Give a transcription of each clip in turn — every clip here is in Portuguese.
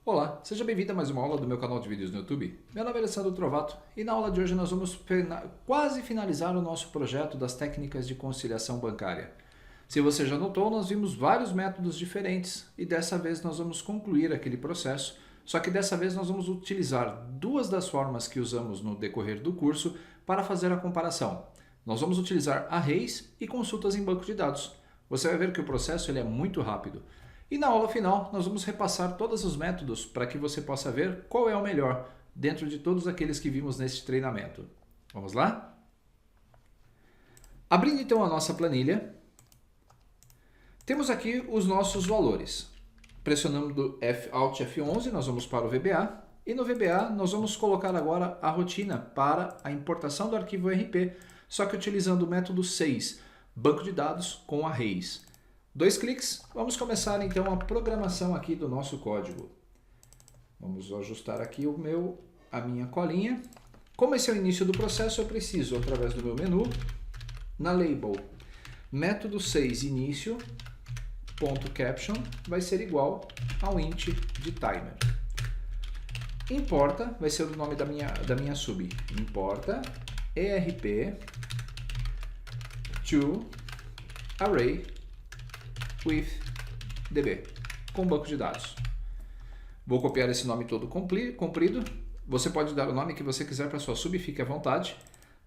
Olá, seja bem-vindo a mais uma aula do meu canal de vídeos no YouTube. Meu nome é Alessandro Trovato e na aula de hoje nós vamos quase finalizar o nosso projeto das técnicas de conciliação bancária. Se você já notou, nós vimos vários métodos diferentes e dessa vez nós vamos concluir aquele processo, só que dessa vez nós vamos utilizar duas das formas que usamos no decorrer do curso para fazer a comparação. Nós vamos utilizar arrays e consultas em banco de dados. Você vai ver que o processo ele é muito rápido. E na aula final, nós vamos repassar todos os métodos para que você possa ver qual é o melhor dentro de todos aqueles que vimos neste treinamento. Vamos lá? Abrindo então a nossa planilha, temos aqui os nossos valores. Pressionando Alt F11, nós vamos para o VBA. E no VBA, nós vamos colocar agora a rotina para a importação do arquivo RP, só que utilizando o método 6, banco de dados com arrays. 2 cliques, vamos começar então a programação aqui do nosso código. Vamos ajustar aqui a minha colinha. Como esse é o início do processo, eu preciso, através do meu menu, na label, método 6 início, ponto caption, vai ser igual ao int de timer. Importa, vai ser o nome da minha sub. Importa ERP to array with DB, com banco de dados. Vou copiar esse nome todo comprido. Você pode dar o nome que você quiser para sua sub, fique à vontade.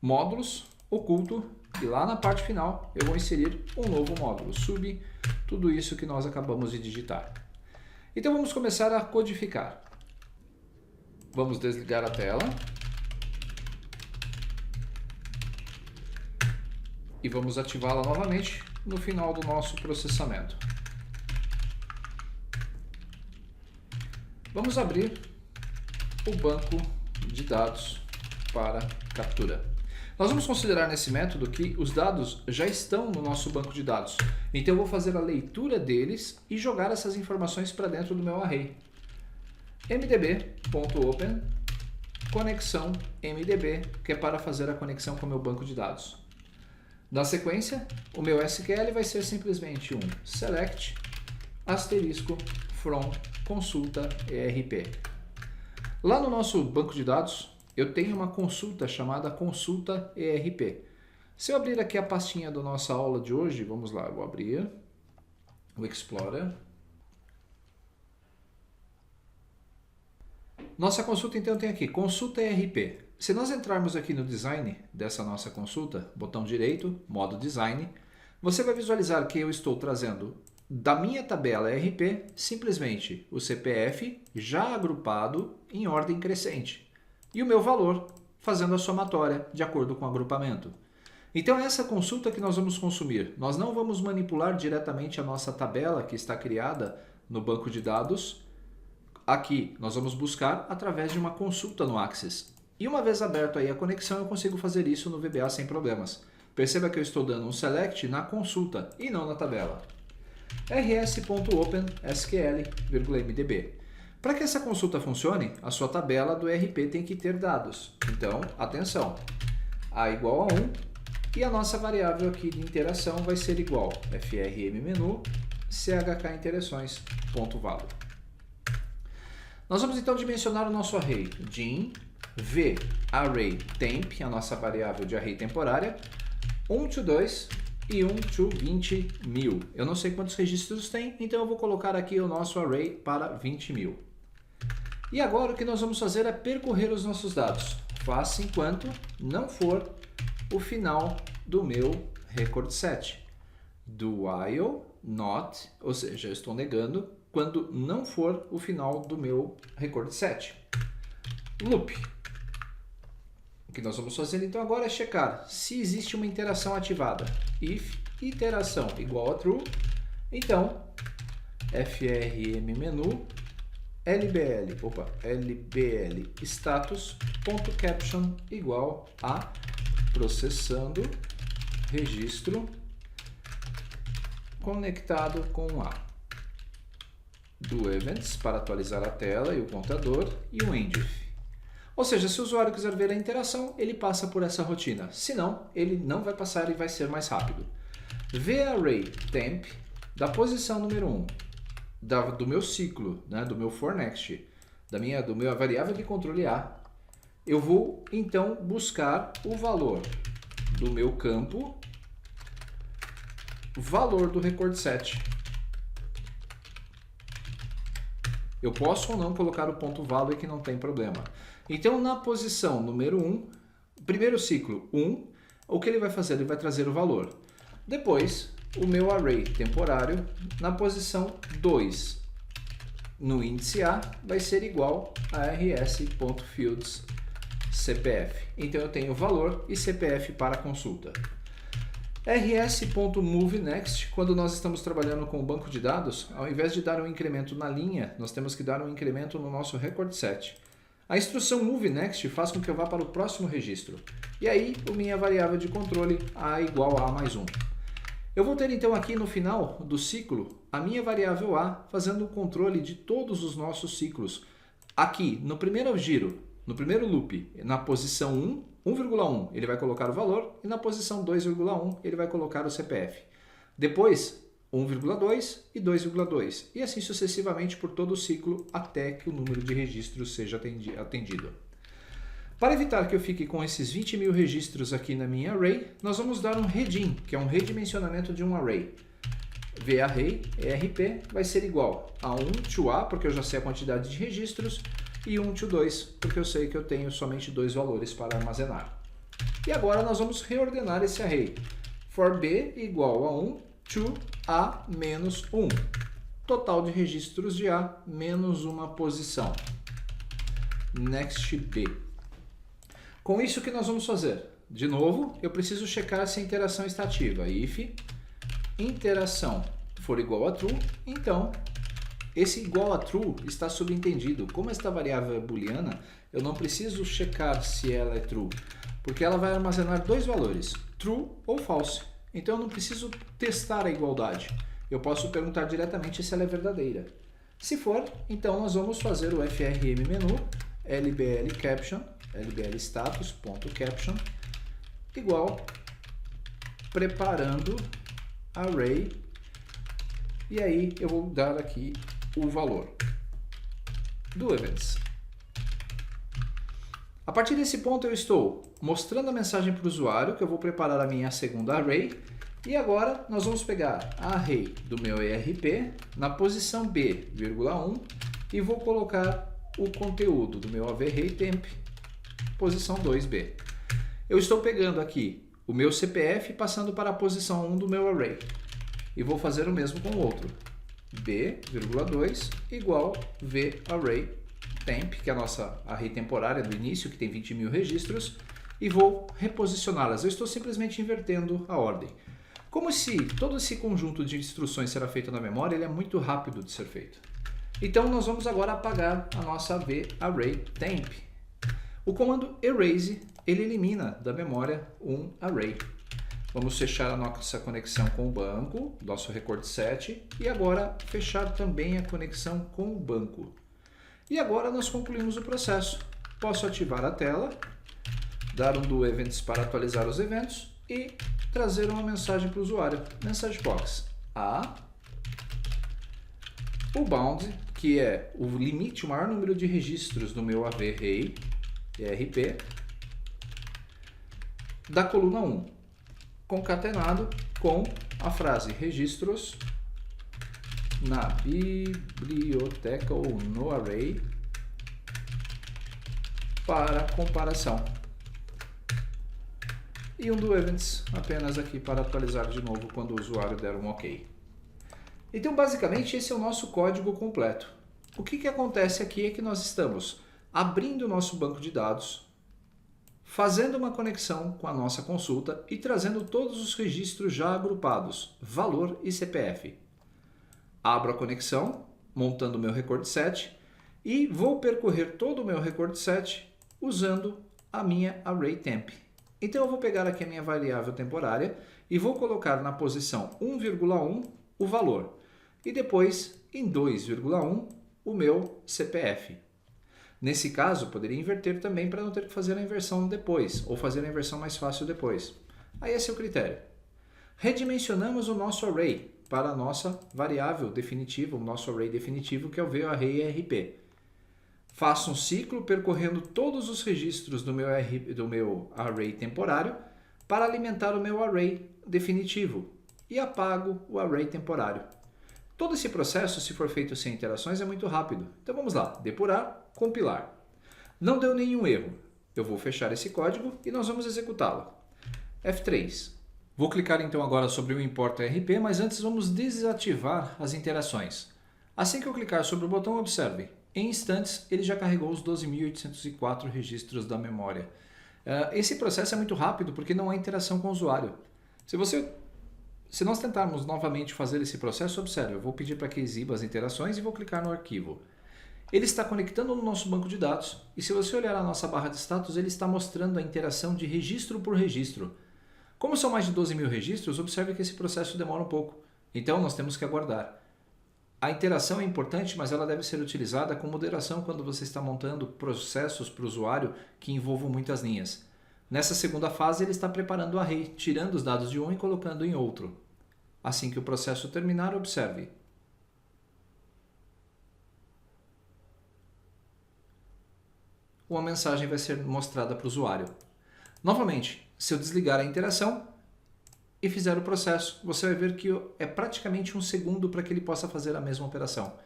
Módulos, oculto, e lá na parte final eu vou inserir um novo módulo, sub, tudo isso que nós acabamos de digitar. Então vamos começar a codificar. Vamos desligar a tela. E vamos ativá-la novamente no final do nosso processamento. Vamos abrir o banco de dados para captura. Nós vamos considerar nesse método que os dados já estão no nosso banco de dados. Então eu vou fazer a leitura deles e jogar essas informações para dentro do meu array. mdb.open conexão mdb, que é para fazer a conexão com o meu banco de dados. Na sequência, o meu SQL vai ser simplesmente um select asterisco from consulta ERP. Lá no nosso banco de dados, eu tenho uma consulta chamada consulta ERP. Se eu abrir aqui a pastinha da nossa aula de hoje, vamos lá, eu vou abrir o Explorer. Nossa consulta então tem aqui, consulta ERP. Se nós entrarmos aqui no design dessa nossa consulta, botão direito, modo design, você vai visualizar que eu estou trazendo da minha tabela ERP simplesmente o CPF já agrupado em ordem crescente e o meu valor fazendo a somatória de acordo com o agrupamento. Então essa consulta que nós vamos consumir, nós não vamos manipular diretamente a nossa tabela que está criada no banco de dados. Aqui nós vamos buscar através de uma consulta no Access. E uma vez aberto aí a conexão, eu consigo fazer isso no VBA sem problemas. Perceba que eu estou dando um select na consulta e não na tabela. rs.open sql,mdb. Para que essa consulta funcione, a sua tabela do ERP tem que ter dados. Então, atenção, a igual a 1 e a nossa variável aqui de interação vai ser igual frm-menu chkinterações.value. Nós vamos então dimensionar o nosso array dim v_array_temp, a nossa variável de array temporária, 1 to 2 e 1 to 20.000. Eu não sei quantos registros tem, então eu vou colocar aqui o nosso array para 20.000. E agora o que nós vamos fazer é percorrer os nossos dados. Faça enquanto não for o final do meu record set. Do while not, ou seja, eu estou negando quando não for o final do meu record set. Loop. O que nós vamos fazer então agora é checar se existe uma interação ativada. If iteração igual a true, então frm-menu lbl status.caption igual a processando registro conectado com a do events para atualizar a tela e o contador e o endif. Ou seja, se o usuário quiser ver a interação, ele passa por essa rotina. Se não, ele não vai passar e vai ser mais rápido. VArrayTemp, da posição número 1, do meu ciclo, né, do meu forNext, da minha variável de controle A, eu vou então buscar o valor do meu campo, valor do recordSet. Eu posso ou não colocar o ponto value que não tem problema. Então, na posição número 1, primeiro ciclo 1, o que ele vai fazer? Ele vai trazer o valor. Depois, o meu array temporário, na posição 2, no índice A, vai ser igual a rs.fields.cpf. Então, eu tenho valor e CPF para a consulta. rs.moveNext, quando nós estamos trabalhando com o banco de dados, ao invés de dar um incremento na linha, nós temos que dar um incremento no nosso recordSet. A instrução moveNext faz com que eu vá para o próximo registro. E aí, a minha variável de controle A igual a mais 1. Eu vou ter então aqui no final do ciclo, a minha variável A fazendo o controle de todos os nossos ciclos. Aqui, no primeiro giro, no primeiro loop, na posição 1,1, ele vai colocar o valor, e na posição 2,1, ele vai colocar o CPF. Depois, 1,2 e 2,2, e assim sucessivamente por todo o ciclo, até que o número de registros seja atendido. Para evitar que eu fique com esses 20.000 registros aqui na minha array, nós vamos dar um redim, que é um redimensionamento de um array. VArray, ERP, vai ser igual a 1 to A, porque eu já sei a quantidade de registros, e 1 to 2, porque eu sei que eu tenho somente 2 valores para armazenar. E agora nós vamos reordenar esse array. For B igual a 1 to A menos 1. Total de registros de A menos uma posição. Next B. Com isso, o que nós vamos fazer? De novo, eu preciso checar se a interação está ativa. If interação for igual a true, então esse igual a true está subentendido. Como esta variável é booleana, eu não preciso checar se ela é true, porque ela vai armazenar dois valores, true ou false. Então eu não preciso testar a igualdade. Eu posso perguntar diretamente se ela é verdadeira. Se for, então nós vamos fazer o frm menu lbl caption, lbl status.caption igual preparando array, e aí eu vou dar aqui o valor do events. A partir desse ponto eu estou mostrando a mensagem para o usuário que eu vou preparar a minha segunda array, e agora nós vamos pegar a array do meu ERP na posição B, 1, e vou colocar o conteúdo do meu AVRayTemp, posição 2B. Eu estou pegando aqui o meu CPF e passando para a posição 1 do meu array. E vou fazer o mesmo com o outro. B,2 igual VArrayTemp, que é a nossa array temporária do início, que tem 20.000 registros, e vou reposicioná-las. Eu estou simplesmente invertendo a ordem. Como se todo esse conjunto de instruções será feito na memória, ele é muito rápido de ser feito. Então nós vamos agora apagar a nossa VArrayTemp. O comando erase, ele elimina da memória um array. Vamos fechar a nossa conexão com o banco, nosso recordSet, e agora fechar também a conexão com o banco. E agora nós concluímos o processo. Posso ativar a tela, dar um do events para atualizar os eventos e trazer uma mensagem para o usuário. Message box A, o bound, que é o limite, o maior número de registros do meu AVRay ERP, da coluna 1, concatenado com a frase registros na biblioteca ou no array para comparação. E um do events apenas aqui para atualizar de novo quando o usuário der um OK. Então, basicamente, esse é o nosso código completo. O que acontece aqui é que nós estamos abrindo o nosso banco de dados, fazendo uma conexão com a nossa consulta e trazendo todos os registros já agrupados, valor e CPF. Abro a conexão, montando o meu recordSet, e vou percorrer todo o meu recordSet usando a minha ArrayTemp. Então eu vou pegar aqui a minha variável temporária e vou colocar na posição 1,1 o valor, e depois em 2,1 o meu CPF. Nesse caso, poderia inverter também para não ter que fazer a inversão depois, ou fazer a inversão mais fácil depois. Aí esse é o critério. Redimensionamos o nosso array para a nossa variável definitiva, o nosso array definitivo, que é o VArrayRP. Faço um ciclo percorrendo todos os registros do meu array temporário para alimentar o meu array definitivo e apago o array temporário. Todo esse processo, se for feito sem interações, é muito rápido. Então vamos lá, depurar, compilar. Não deu nenhum erro. Eu vou fechar esse código e nós vamos executá-lo. F3. Vou clicar então agora sobre o Import RP, mas antes vamos desativar as interações. Assim que eu clicar sobre o botão, observe, em instantes ele já carregou os 12.804 registros da memória. Esse processo é muito rápido porque não há interação com o usuário. Se nós tentarmos novamente fazer esse processo, observe, eu vou pedir para que exiba as interações e vou clicar no arquivo. Ele está conectando no nosso banco de dados e se você olhar a nossa barra de status, ele está mostrando a interação de registro por registro. Como são mais de 12 mil registros, observe que esse processo demora um pouco. Então nós temos que aguardar. A interação é importante, mas ela deve ser utilizada com moderação quando você está montando processos para o usuário que envolvam muitas linhas. Nessa segunda fase, ele está preparando o array, tirando os dados de um e colocando em outro. Assim que o processo terminar, observe. Uma mensagem vai ser mostrada para o usuário. Novamente, se eu desligar a interação e fizer o processo, você vai ver que é praticamente um segundo para que ele possa fazer a mesma operação.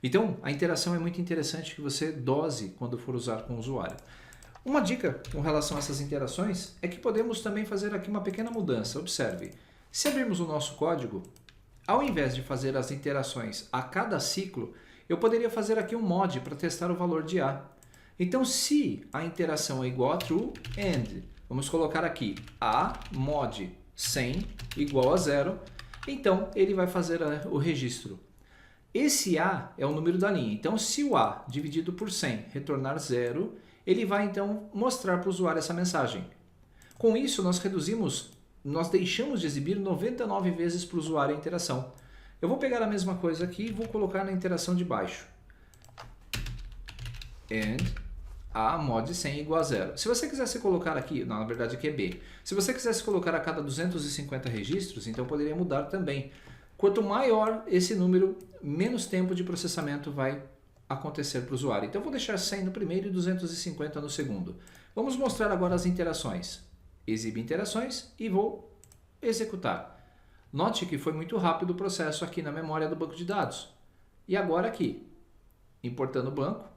Então, a interação é muito interessante que você dose quando for usar com o usuário. Uma dica com relação a essas interações é que podemos também fazer aqui uma pequena mudança. Observe, se abrirmos o nosso código, ao invés de fazer as interações a cada ciclo, eu poderia fazer aqui um mod para testar o valor de A. Então, se a interação é igual a true, and, vamos colocar aqui A mod 100 igual a 0, então ele vai fazer o registro. Esse A é o número da linha, então se o A dividido por 100 retornar 0, ele vai então mostrar para o usuário essa mensagem. Com isso, nós deixamos de exibir 99 vezes para o usuário a interação. Eu vou pegar a mesma coisa aqui e vou colocar na interação de baixo. And A mod 100 igual a 0. Se você quisesse colocar aqui, não, na verdade aqui é B. Se você quisesse colocar a cada 250 registros, então poderia mudar também. Quanto maior esse número, menos tempo de processamento vai acontecer para o usuário. Então eu vou deixar 100 no primeiro e 250 no segundo. Vamos mostrar agora as interações. Exibe interações e vou executar. Note que foi muito rápido o processo aqui na memória do banco de dados. E agora aqui, importando o banco.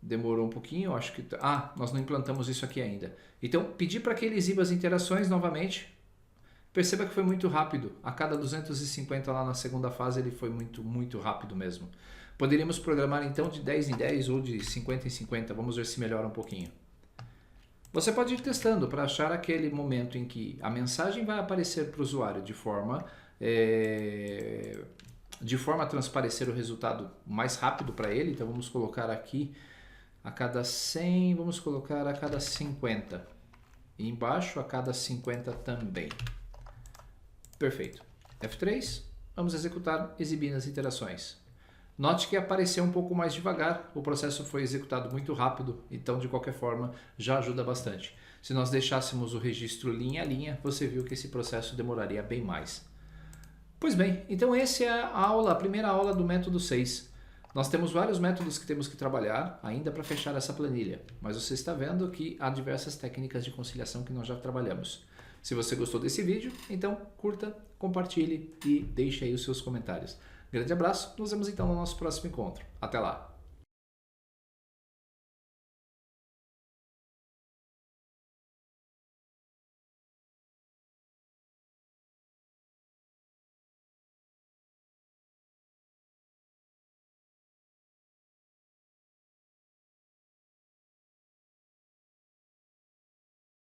Demorou um pouquinho, acho que... nós não implantamos isso aqui ainda. Então, pedi para que ele exiba as interações novamente. Perceba que foi muito rápido. A cada 250 lá na segunda fase ele foi muito rápido mesmo. Poderíamos programar então de 10 em 10 ou de 50 em 50. Vamos ver se melhora um pouquinho. Você pode ir testando para achar aquele momento em que a mensagem vai aparecer para o usuário de forma a transparecer o resultado mais rápido para ele. Então vamos colocar aqui a cada 100, vamos colocar a cada 50. E embaixo a cada 50 também. Perfeito. F3, vamos executar, exibindo as interações. Note que apareceu um pouco mais devagar, o processo foi executado muito rápido, então de qualquer forma já ajuda bastante. Se nós deixássemos o registro linha a linha, você viu que esse processo demoraria bem mais. Pois bem, então essa é a primeira aula do método 6. Nós temos vários métodos que temos que trabalhar ainda para fechar essa planilha, mas você está vendo que há diversas técnicas de conciliação que nós já trabalhamos. Se você gostou desse vídeo, então curta, compartilhe e deixe aí os seus comentários. Grande abraço, nos vemos então no nosso próximo encontro. Até lá!